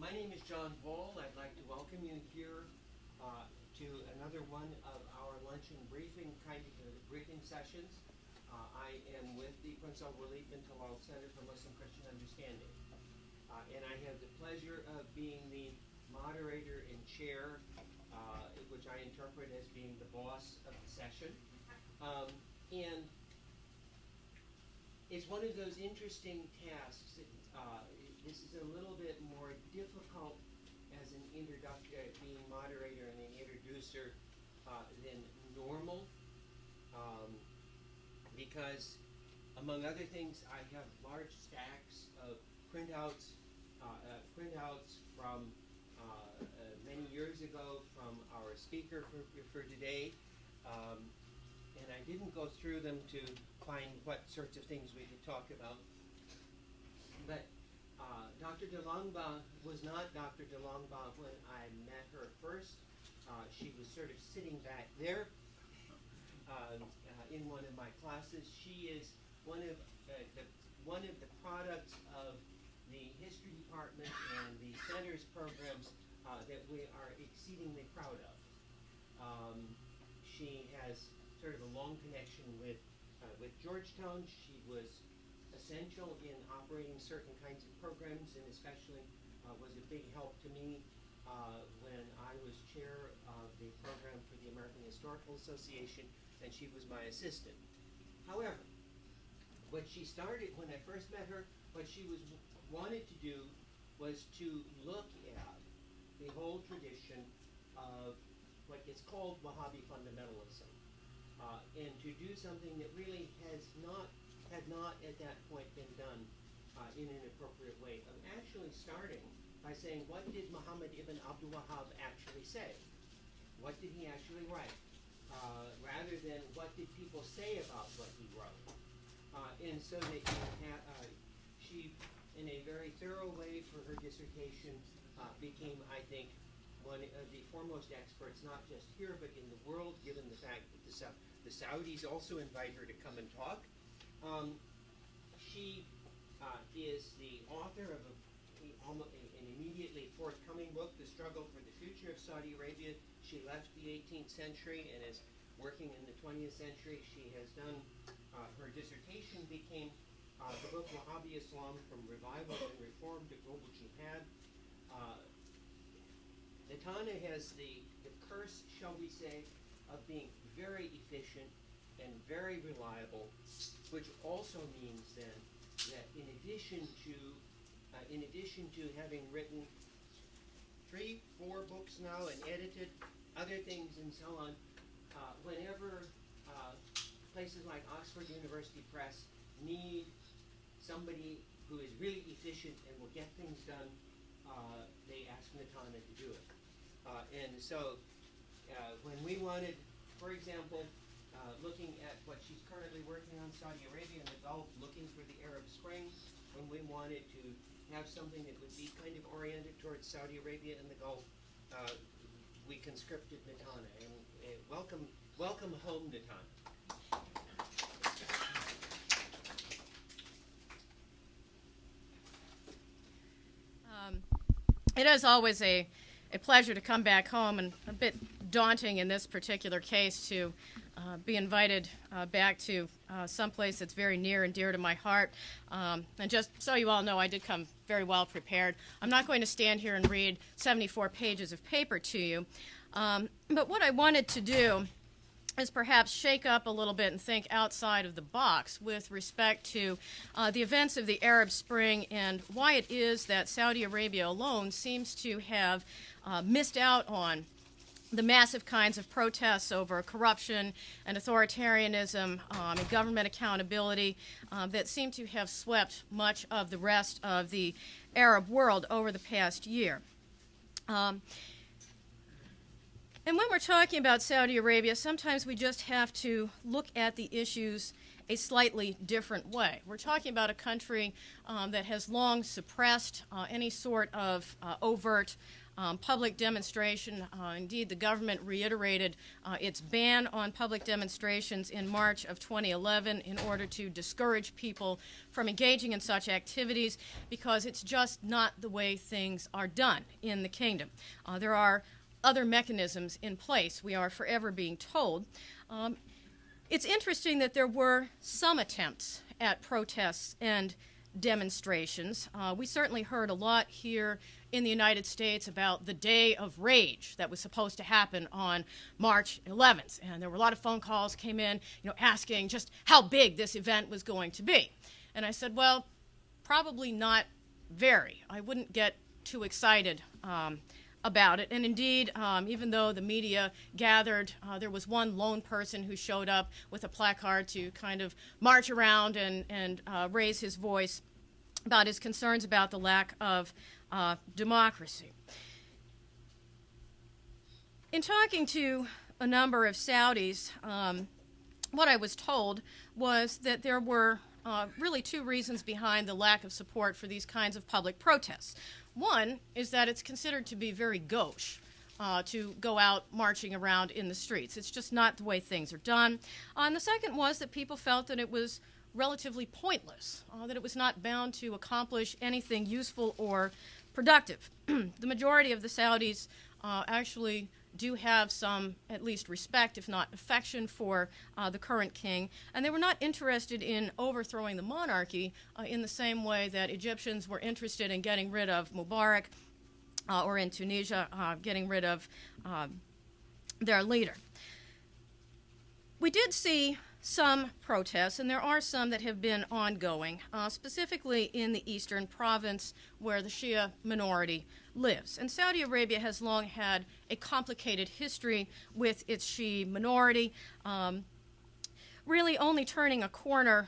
My name is John Ball. I'd like to welcome you here to another one of our luncheon briefing briefing sessions. I am with the Prince Albert Mental Center for Muslim Christian Understanding. And I have the pleasure of being the moderator and chair, which I interpret as being the boss of the session. And it's one of those interesting tasks. This is a little bit more difficult as an being moderator and an introducer than normal, because among other things, I have large stacks of printouts from many years ago from our speaker for today, and I didn't go through them to find what sorts of things we could talk about, but Dr. DeLong-Bas was not Dr. DeLong-Bas when I met her first. She was sort of sitting back there in one of my classes. She is one of the products of the history department and the center's programs that we are exceedingly proud of. She has sort of a long connection with Georgetown. She was essential in operating certain kinds of programs, and especially was a big help to me when I was chair of the program for the American Historical Association, and she was my assistant. However, what she started when I first met her, what she wanted to do was to look at the whole tradition of what is called Wahhabi fundamentalism, and to do something that really had not at that point been done in an appropriate way, of actually starting by saying, what did Muhammad ibn Abdul Wahhab actually say? What did he actually write? Rather than what did people say about what he wrote. And so that she, in a very thorough way for her dissertation, became, I think, one of the foremost experts, not just here, but in the world, given the fact that the Saudis also invite her to come and talk. She is the author of an immediately forthcoming book, The Struggle for the Future of Saudi Arabia. She left the 18th century and is working in the 20th century. She has done, her dissertation became the book Wahhabi Islam from Revival and Reform to Global Jihad. Natana has the curse, shall we say, of being very efficient and very reliable, which also means then that in addition to having written 3-4 books now and edited other things and so on, whenever places like Oxford University Press need somebody who is really efficient and will get things done, they ask Natana to do it. And so when we wanted, for example, looking at what she's currently working on, Saudi Arabia and the Gulf, looking for the Arab Spring, when we wanted to have something that would be kind of oriented towards Saudi Arabia and the Gulf, we conscripted Natana. And welcome home, Natana. It is always a pleasure to come back home, and a bit daunting in this particular case to be invited back to someplace that's very near and dear to my heart. And just so you all know, I did come very well prepared. I'm not going to stand here and read 74 pages of paper to you, but what I wanted to do is perhaps shake up a little bit and think outside of the box with respect to the events of the Arab Spring and why it is that Saudi Arabia alone seems to have missed out on the massive kinds of protests over corruption and authoritarianism and government accountability that seem to have swept much of the rest of the Arab world over the past year. And when we're talking about Saudi Arabia, sometimes we just have to look at the issues a slightly different way. We're talking about a country that has long suppressed any sort of overt public demonstration. Indeed, the government reiterated its ban on public demonstrations in March of 2011 in order to discourage people from engaging in such activities, because it's just not the way things are done in the kingdom. There are other mechanisms in place, we are forever being told. It's interesting that there were some attempts at protests and demonstrations. We certainly heard a lot here in the United States about the Day of Rage that was supposed to happen on March 11th. And there were a lot of phone calls came in, asking just how big this event was going to be. And I said, well, probably not very. I wouldn't get too excited about it. And indeed, even though the media gathered, there was one lone person who showed up with a placard to kind of march around and raise his voice about his concerns about the lack of democracy. In talking to a number of Saudis, what I was told was that there were really two reasons behind the lack of support for these kinds of public protests. One is that it's considered to be very gauche to go out marching around in the streets. It's just not the way things are done. And the second was that people felt that it was relatively pointless, that it was not bound to accomplish anything useful or productive. The majority of the Saudis actually do have some, at least respect, if not affection, for the current king, and they were not interested in overthrowing the monarchy in the same way that Egyptians were interested in getting rid of Mubarak, or in Tunisia, getting rid of their leader. We did see some protests, and there are some that have been ongoing, specifically in the eastern province where the Shia minority lives. And Saudi Arabia has long had a complicated history with its Shia minority, really only turning a corner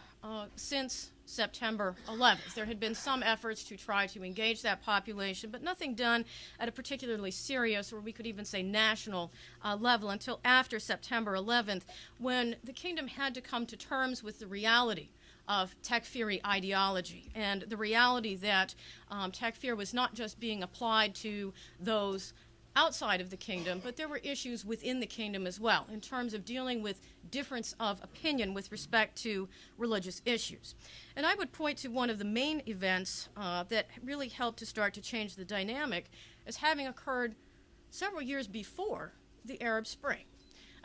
since September 11th. There had been some efforts to try to engage that population, but nothing done at a particularly serious, or we could even say national level, until after September 11th, when the kingdom had to come to terms with the reality of Takfiri ideology, and the reality that Takfir was not just being applied to those outside of the kingdom, but there were issues within the kingdom as well in terms of dealing with difference of opinion with respect to religious issues. And I would point to one of the main events that really helped to start to change the dynamic as having occurred several years before the Arab Spring.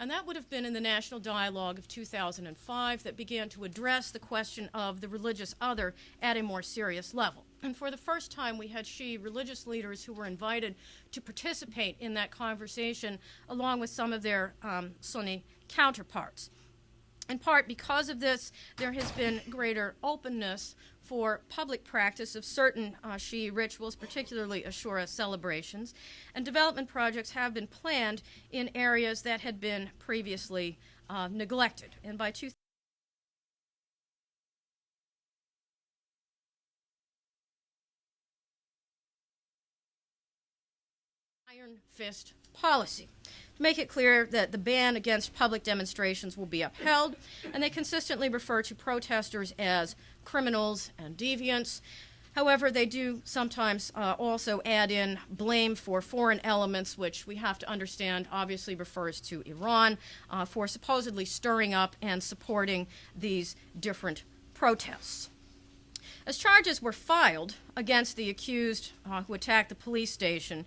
And that would have been in the National Dialogue of 2005 that began to address the question of the religious other at a more serious level. And for the first time, we had Shia religious leaders who were invited to participate in that conversation, along with some of their Sunni counterparts. In part because of this, there has been greater openness for public practice of certain Shia rituals, particularly Ashura celebrations, and development projects have been planned in areas that had been previously neglected. And by 2000, iron fist policy. To make it clear that the ban against public demonstrations will be upheld, and they consistently refer to protesters as criminals and deviants. However, they do sometimes also add in blame for foreign elements, which we have to understand obviously refers to Iran, for supposedly stirring up and supporting these different protests. As charges were filed against the accused who attacked the police station,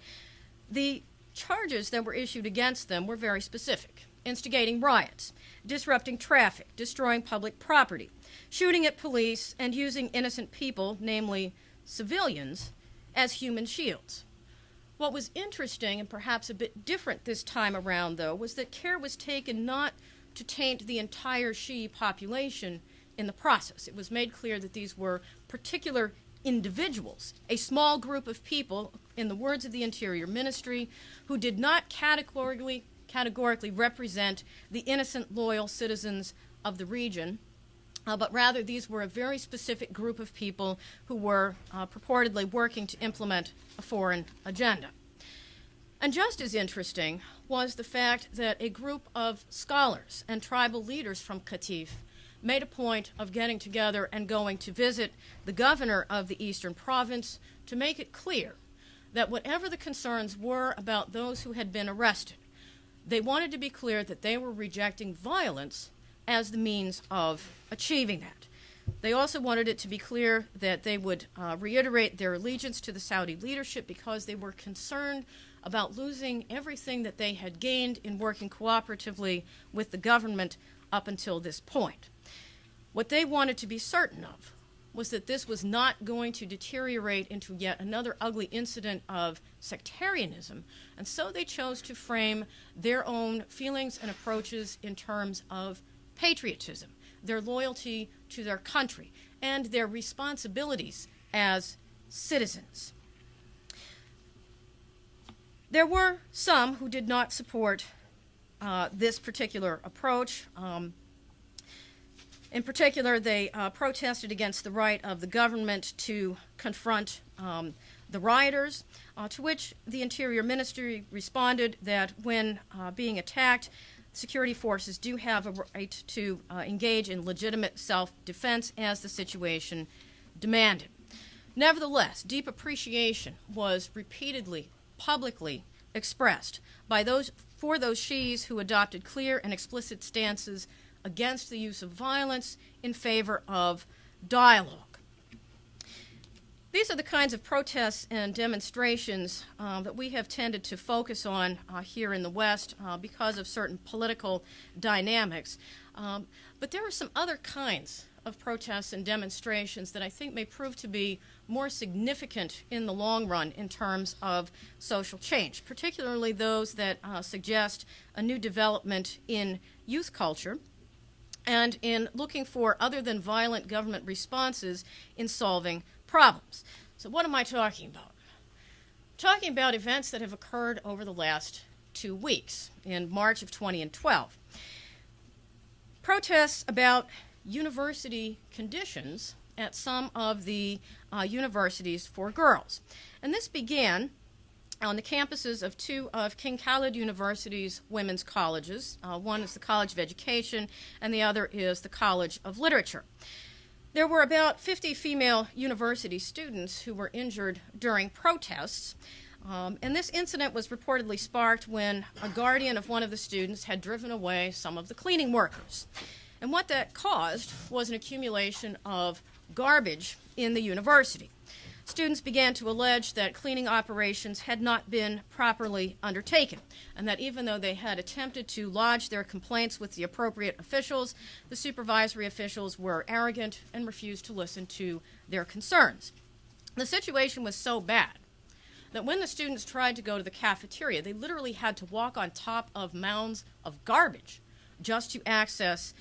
the charges that were issued against them were very specific: instigating riots, disrupting traffic, destroying public property, shooting at police, and using innocent people, namely civilians, as human shields. What was interesting, and perhaps a bit different this time around, though, was that care was taken not to taint the entire Shia population in the process. It was made clear that these were particular individuals, a small group of people, in the words of the Interior Ministry, who did not categorically represent the innocent, loyal citizens of the region, but rather these were a very specific group of people who were purportedly working to implement a foreign agenda. And just as interesting was the fact that a group of scholars and tribal leaders from Qatif made a point of getting together and going to visit the governor of the Eastern Province to make it clear that whatever the concerns were about those who had been arrested, they wanted to be clear that they were rejecting violence as the means of achieving that. They also wanted it to be clear that they would reiterate their allegiance to the Saudi leadership because they were concerned about losing everything that they had gained in working cooperatively with the government up until this point. What they wanted to be certain of was that this was not going to deteriorate into yet another ugly incident of sectarianism, and so they chose to frame their own feelings and approaches in terms of patriotism, their loyalty to their country, and their responsibilities as citizens. There were some who did not support this particular approach. In particular, they protested against the right of the government to confront the rioters, to which the Interior Ministry responded that when being attacked, security forces do have a right to engage in legitimate self-defense as the situation demanded. Nevertheless, deep appreciation was repeatedly, publicly expressed by for those Shi'is who adopted clear and explicit stances against the use of violence in favor of dialogue. These are the kinds of protests and demonstrations that we have tended to focus on here in the West because of certain political dynamics. But there are some other kinds of protests and demonstrations that I think may prove to be more significant in the long run in terms of social change, particularly those that suggest a new development in youth culture and in looking for other than violent government responses in solving problems. So what am I talking about? I'm talking about events that have occurred over the last 2 weeks in March of 2012. Protests about university conditions at some of the universities for girls. And this began on the campuses of two of King Khalid University's women's colleges. One is the College of Education, and the other is the College of Literature. There were about 50 female university students who were injured during protests, and this incident was reportedly sparked when a guardian of one of the students had driven away some of the cleaning workers. And what that caused was an accumulation of garbage in the university. Students began to allege that cleaning operations had not been properly undertaken, and that even though they had attempted to lodge their complaints with the appropriate officials, the supervisory officials were arrogant and refused to listen to their concerns. The situation was so bad that when the students tried to go to the cafeteria, they literally had to walk on top of mounds of garbage just to access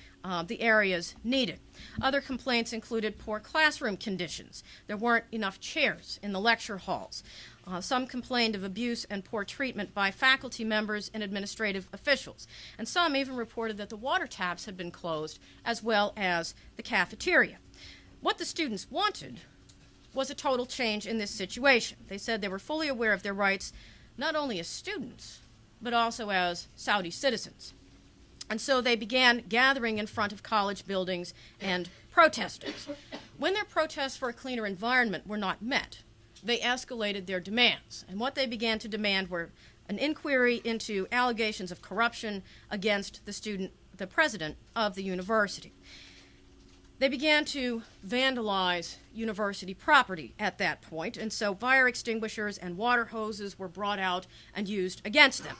the areas needed. Other complaints included poor classroom conditions. There weren't enough chairs in the lecture halls. Some complained of abuse and poor treatment by faculty members and administrative officials. And some even reported that the water taps had been closed, as well as the cafeteria. What the students wanted was a total change in this situation. They said they were fully aware of their rights, not only as students, but also as Saudi citizens. And so they began gathering in front of college buildings and protesting. When their protests for a cleaner environment were not met, they escalated their demands. And what they began to demand were an inquiry into allegations of corruption against the president of the university. They began to vandalize university property at that point, and so fire extinguishers and water hoses were brought out and used against them.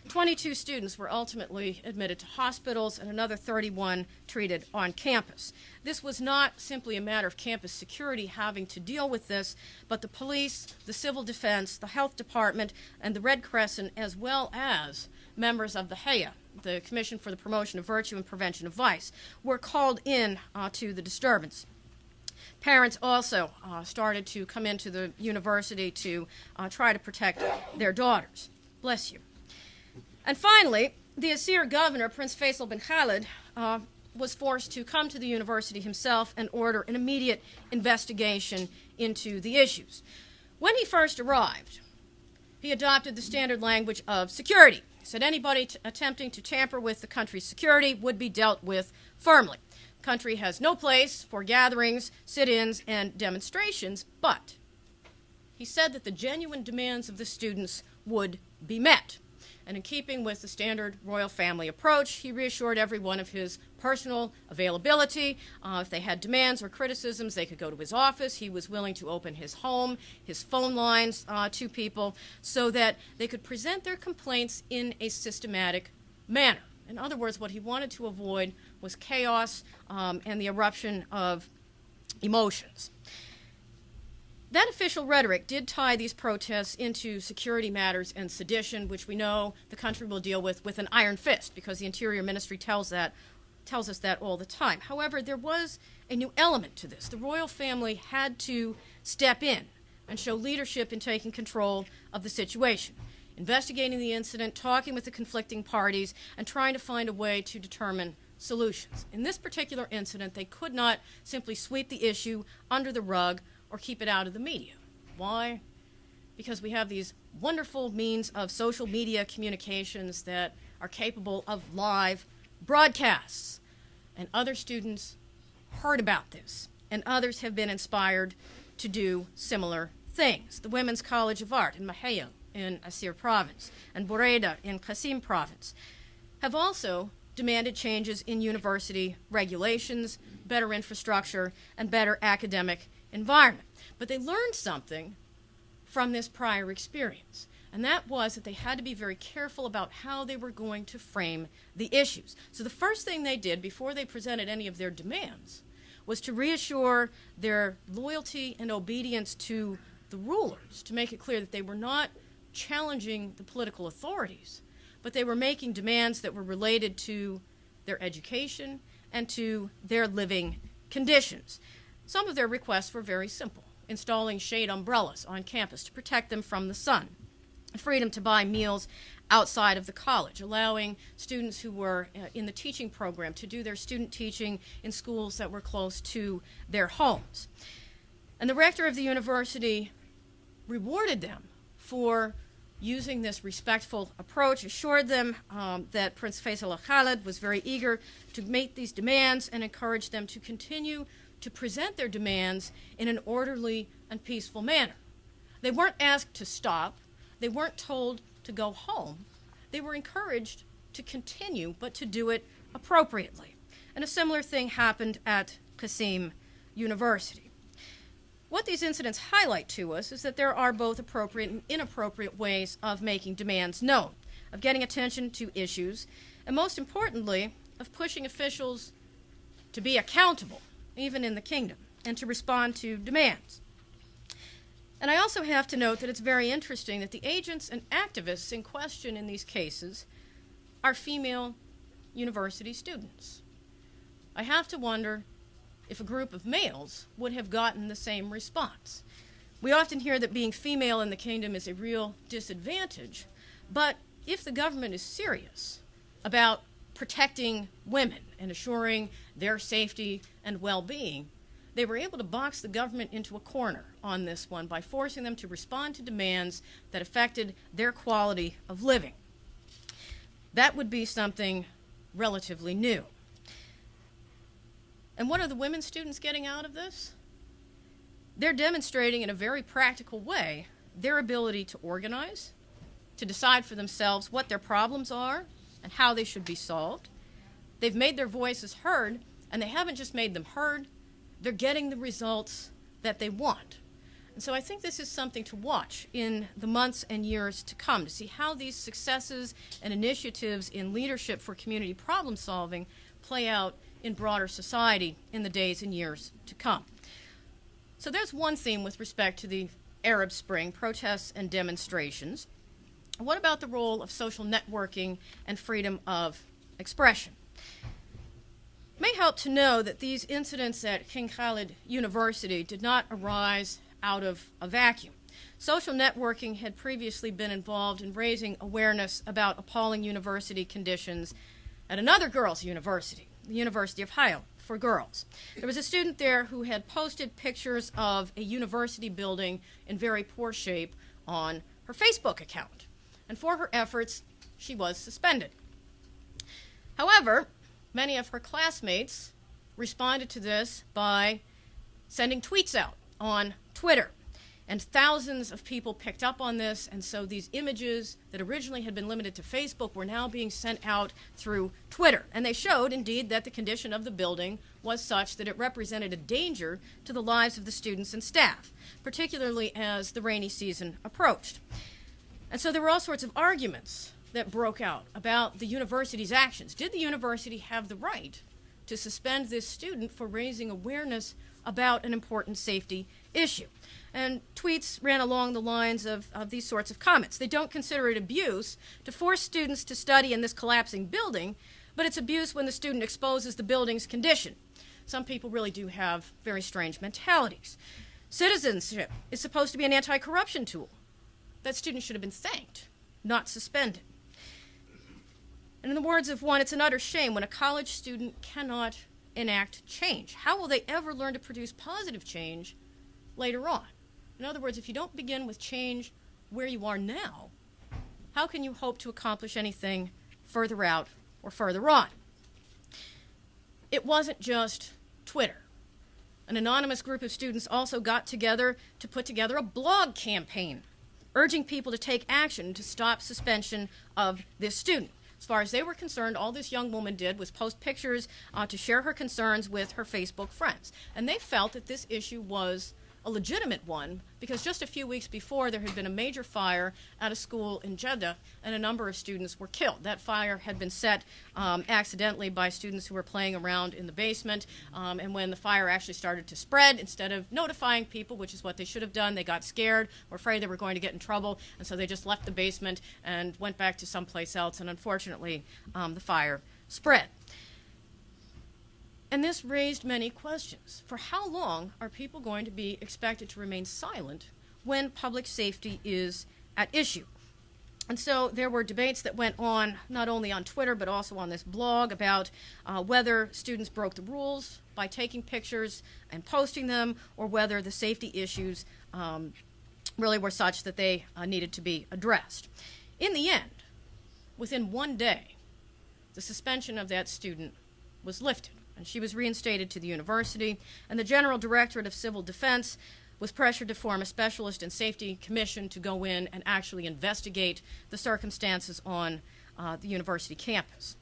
22 students were ultimately admitted to hospitals and another 31 treated on campus. This was not simply a matter of campus security having to deal with this, but the police, the civil defense, the health department, and the Red Crescent, as well as members of the HEA, the Commission for the Promotion of Virtue and Prevention of Vice, were called in to the disturbance. Parents also started to come into the university to try to protect their daughters. Bless you. And finally, the Asir governor, Prince Faisal bin Khalid, was forced to come to the university himself and order an immediate investigation into the issues. When he first arrived, he adopted the standard language of security. He said anybody attempting to tamper with the country's security would be dealt with firmly. country has no place for gatherings, sit-ins, and demonstrations, but he said that the genuine demands of the students would be met. And in keeping with the standard royal family approach, he reassured everyone of his personal availability. If they had demands or criticisms, they could go to his office. He was willing to open his home, his phone lines to people so that they could present their complaints in a systematic manner. In other words, what he wanted to avoid was chaos and the eruption of emotions. That official rhetoric did tie these protests into security matters and sedition, which we know the country will deal with an iron fist, because the Interior Ministry tells us that all the time. However, there was a new element to this. The royal family had to step in and show leadership in taking control of the situation, investigating the incident, talking with the conflicting parties, and trying to find a way to determine solutions. In this particular incident, they could not simply sweep the issue under the rug or keep it out of the media. Why? Because we have these wonderful means of social media communications that are capable of live broadcasts. And other students heard about this, and others have been inspired to do similar things. The Women's College of Art in Maheo in Asir Province and Bureda in Qasim Province have also demanded changes in university regulations, better infrastructure, and better academic environment. But they learned something from this prior experience, and that was that they had to be very careful about how they were going to frame the issues. So the first thing they did before they presented any of their demands was to reassure their loyalty and obedience to the rulers, to make it clear that they were not challenging the political authorities, but they were making demands that were related to their education and to their living conditions. Some of their requests were very simple: installing shade umbrellas on campus to protect them from the sun, freedom to buy meals outside of the college, allowing students who were in the teaching program to do their student teaching in schools that were close to their homes. And the rector of the university rewarded them for using this respectful approach, assured them that Prince Faisal Al-Khalid was very eager to meet these demands, and encouraged them to continue to present their demands in an orderly and peaceful manner. They weren't asked to stop. They weren't told to go home. They were encouraged to continue, but to do it appropriately. And a similar thing happened at Qasim University. What these incidents highlight to us is that there are both appropriate and inappropriate ways of making demands known, of getting attention to issues, and most importantly, of pushing officials to be accountable, even in the kingdom, and to respond to demands. And I also have to note that it's very interesting that the agents and activists in question in these cases are female university students. I have to wonder if a group of males would have gotten the same response. We often hear that being female in the kingdom is a real disadvantage, but if the government is serious about protecting women and assuring their safety and well-being, they were able to box the government into a corner on this one by forcing them to respond to demands that affected their quality of living. That would be something relatively new. And what are the women students getting out of this? They're demonstrating in a very practical way their ability to organize, to decide for themselves what their problems are and how they should be solved. They've made their voices heard, and they haven't just made them heard, they're getting the results that they want. And so I think this is something to watch in the months and years to come, to see how these successes and initiatives in leadership for community problem solving play out in broader society in the days and years to come. So there's one theme with respect to the Arab Spring, protests and demonstrations. What about the role of social networking and freedom of expression? It may help to know that these incidents at King Khalid University did not arise out of a vacuum. Social networking had previously been involved in raising awareness about appalling university conditions at another girls' university, the University of Hail for girls. There was a student there who had posted pictures of a university building in very poor shape on her Facebook account. And for her efforts, she was suspended. However, many of her classmates responded to this by sending tweets out on Twitter. And thousands of people picked up on this, and so these images that originally had been limited to Facebook were now being sent out through Twitter. And they showed, indeed, that the condition of the building was such that it represented a danger to the lives of the students and staff, particularly as the rainy season approached. And so there were all sorts of arguments that broke out about the university's actions. Did the university have the right to suspend this student for raising awareness about an important safety issue? And tweets ran along the lines of these sorts of comments. They don't consider it abuse to force students to study in this collapsing building, but it's abuse when the student exposes the building's condition. Some people really do have very strange mentalities. Citizenship is supposed to be an anti-corruption tool. That student should have been thanked, not suspended. And in the words of one, it's an utter shame when a college student cannot enact change. How will they ever learn to produce positive change later on? In other words, if you don't begin with change where you are now, how can you hope to accomplish anything further out or further on? It wasn't just Twitter. An anonymous group of students also got together to put together a blog campaign, urging people to take action to stop suspension of this student. As far as they were concerned, all this young woman did was post pictures to share her concerns with her Facebook friends. And they felt that this issue was a legitimate one because just a few weeks before there had been a major fire at a school in Jeddah and a number of students were killed. That fire had been set accidentally by students who were playing around in the basement, and when the fire actually started to spread, instead of notifying people, which is what they should have done, they got scared, were afraid they were going to get in trouble, and so they just left the basement and went back to someplace else, and unfortunately the fire spread. And this raised many questions. For how long are people going to be expected to remain silent when public safety is at issue? And so there were debates that went on not only on Twitter but also on this blog about whether students broke the rules by taking pictures and posting them, or whether the safety issues really were such that they needed to be addressed. In the end, within one day, the suspension of that student was lifted, and she was reinstated to the university, and the General Directorate of Civil Defense was pressured to form a specialist and safety commission to go in and actually investigate the circumstances on the university campus.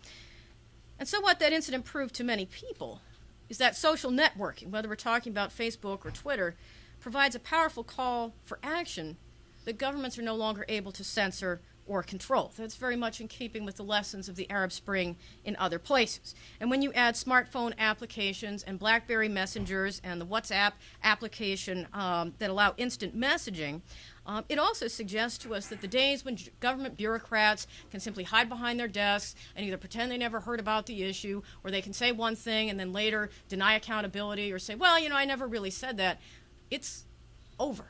And so what that incident proved to many people is that social networking, whether we're talking about Facebook or Twitter, provides a powerful call for action that governments are no longer able to censor or control. That's very much in keeping with the lessons of the Arab Spring in other places. And when you add smartphone applications and BlackBerry messengers and the WhatsApp application that allow instant messaging, it also suggests to us that the days when government bureaucrats can simply hide behind their desks and either pretend they never heard about the issue, or they can say one thing and then later deny accountability or say, well, I never really said that, it's over.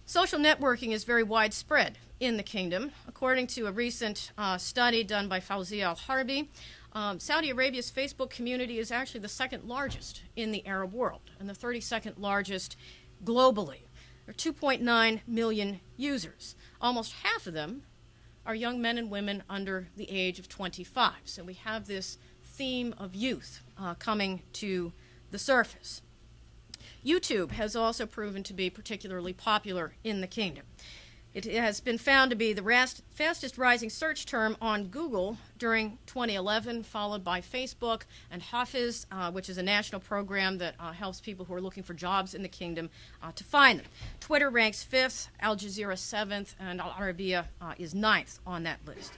Social networking is very widespread in the kingdom. According to a recent study done by Fawzia Al-Harbi, Saudi Arabia's Facebook community is actually the second largest in the Arab world and the 32nd largest globally. There are 2.9 million users. Almost half of them are young men and women under the age of 25. So we have this theme of youth coming to the surface. YouTube has also proven to be particularly popular in the kingdom. It has been found to be the fastest rising search term on Google during 2011, followed by Facebook and Hafiz, which is a national program that helps people who are looking for jobs in the kingdom to find them. Twitter ranks 5th, Al Jazeera 7th, and Al Arabiya is 9th on that list.